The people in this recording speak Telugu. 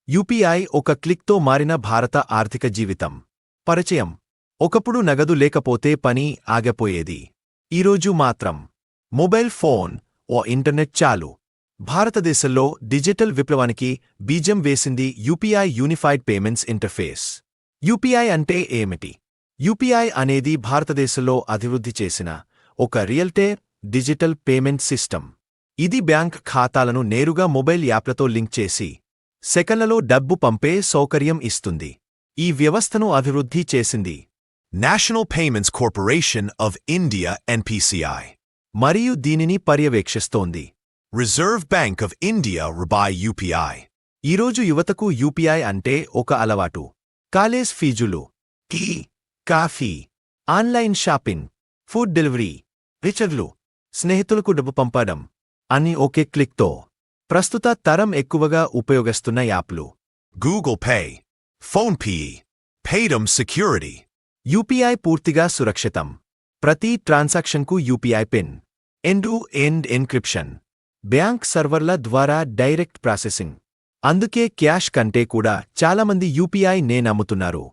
యూపీఐ ఒక క్లిక్తో మారిన భారత ఆర్థిక జీవితం. పరిచయం. ఒకప్పుడు నగదు లేకపోతే పని ఆగిపోయేది. ఈరోజు మాత్రం మొబైల్ ఫోన్ ఓ ఇంటర్నెట్ చాలు. భారతదేశంలో డిజిటల్ విప్లవానికి బీజం వేసింది UPI unified payments interface. UPI అంటే ఏమిటి? యూపీఐ అనేది భారతదేశంలో అభివృద్ధి చేసిన ఒక real time digital payment system. ఇది బ్యాంక్ ఖాతాలను నేరుగా మొబైల్ యాప్లతో లింక్ చేసి సెకన్లలో డబ్బు పంపే సౌకర్యం ఇస్తుంది. ఈ వ్యవస్థను అభివృద్ధి చేసింది National Payments Corporation of India NPCI. మరియు దీనిని పర్యవేక్షిస్తోంది Reserve Bank of India RBI UPI. ఈరోజు యువతకు యూపీఐ అంటే ఒక అలవాటు. కాలేజ్ ఫీజులు, tea, coffee, online shopping, food delivery, రీఛార్జ్లు, స్నేహితులకు డబ్బు పంపడం అన్నీ ఒకే క్లిక్తో. ప్రస్తుత తరం ఎక్కువగా ఉపయోగిస్తున్న యాప్లు Google Pay, PhonePe, Paytm Security. UPI పూర్తిగా సురక్షితం. ప్రతి ట్రాన్సాక్షన్కు UPI pin, end to end encryption, bank సర్వర్ల ద్వారా డైరెక్ట్ ప్రాసెసింగ్. అందుకే క్యాష్ కంటే కూడా చాలామంది యూపీఐ నే నమ్ముతున్నారు.